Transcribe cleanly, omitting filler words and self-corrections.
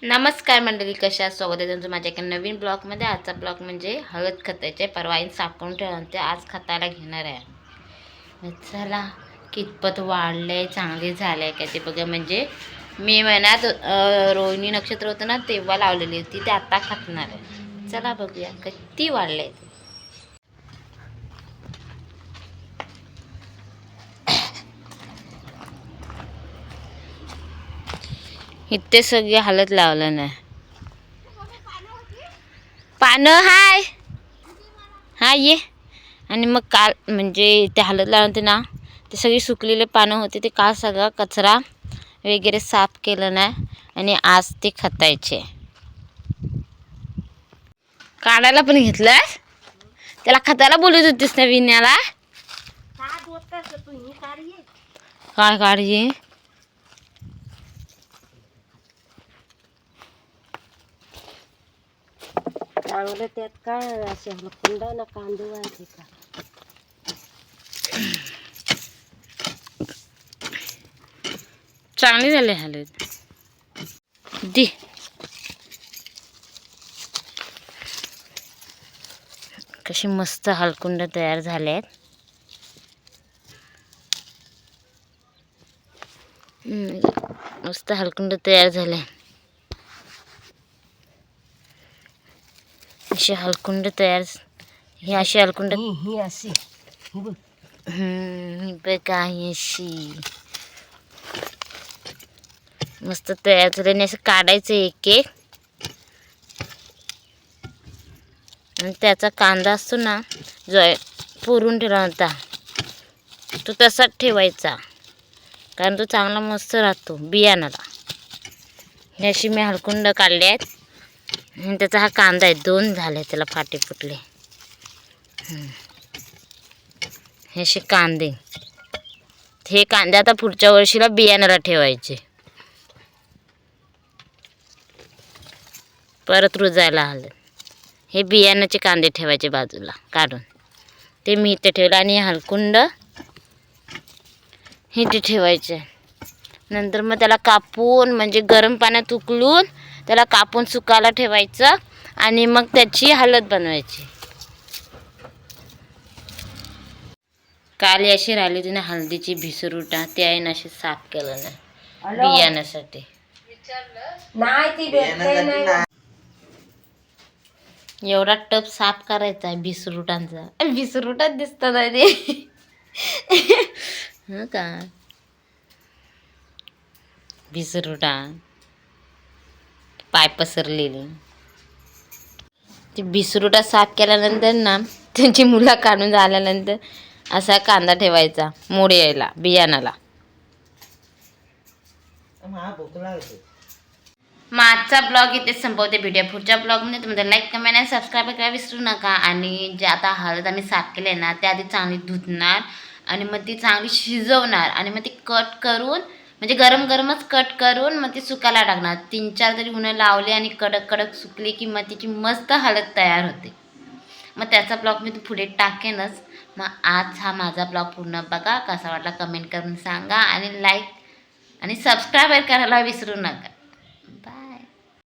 नमस्कार मंडळी, कशा स्वागत आहे तुमचं माझ्या एका नवीन ब्लॉगमध्ये। आजचा ब्लॉग म्हणजे हळद खतायचे परवा आईन साफ करून ठेवलं ते आज खताला घेणार आहे। चला कितपत वाढले चांगले झाले काय ते बघा। म्हणजे मे महिन्यात रोहिणी नक्षत्र होतं ना तेव्हा लावलेली होती ते आता खतणार आहे। चला बघूया किती वाढले। इथे सगळी हळद लावलं नाही पानं हाय हा ये। आणि मग काल म्हणजे ते हळद लावते ना ते सगळी सुकलेले पानं होते ते काल सगळा कचरा वगैरे साफ केलं नाही आणि आज ते खतायचे। काढायला पण घेतलं त्याला खताला बोलत होतीस ना विण्याला काय काढी चांगलं त्यात काय असे कुंडा ना कांदे व्हायचे का चांगली झाले हळद दी। कशी मस्त हळकुंड तयार झाले आहेत। मस्त हळकुंड तयार झाले। अशी हळकुंड तयार ही अशी हळकुंड ही अशी बघा ही अशी मस्त तयार झाले आणि असं काढायचं एक एक आणि त्याचा कांदा असतो ना जो पुरून ठेवला होता तो तसाच ठेवायचा कारण तो चांगला मस्त राहतो बियाणाला। हे अशी मी हळकुंड काढले आहेत आणि त्याचा हा कांदा आहे दोन झाले त्याला फाटे फुटले। हे असे कांदे हे कांदे आता पुढच्या वर्षीला बियाणाला ठेवायचे परत रुजायला हळद। हे बियाणाचे कांदे ठेवायचे बाजूला काढून ते मी इथे ठेवलं आणि हळकुंड हे ते ठेवायचे। नंतर मग त्याला कापून म्हणजे गरम पाण्यात उकळून त्याला कापून सुकायला ठेवायचं आणि मग त्याची हळद बनवायची। काल अशी राहिली होती ना हळदीची भिसरुटा ते आहे ना अशी साफ केलं ना बियाण्यासाठी नाही ती भेटते नाही एवढा टप साफ करायचा आहे भिसरुटांचा भिसरुटाच दिसतात आहे ते हं का भिसरुटा पाय पसरलेली ती भिसरुटा साफ केल्यानंतर ना त्यांची मुलं काढून झाल्यानंतर असा कांदा ठेवायचा मोड यायला बियाणाला। मग आजचा ब्लॉग इथे संपवते। व्हिडिओ पुढच्या ब्लॉगमध्ये तुम्हाला लाईक कमेंट आणि सबस्क्राईब करायला विसरू नका। आणि जे आता हळद आम्ही साफ केले ना ते आधी चांगली धुतणार आणि मग ती चांगली शिजवणार आणि मग ती कट करून म्हणजे गरम गरमच कट करून मग ती सुकायला टाकणार। 3-4 तरी उन्हं लावले आणि कडक कडक सुकली की मग तिची मस्त हळद तयार होते। मग त्याचा ब्लॉग मी पुढे टाकेनच। मग आज हा माझा ब्लॉग पूर्ण बघा कसा वाटला कमेंट करून सांगा आणि लाईक आणि सबस्क्राईब करायला विसरू नका। बाय।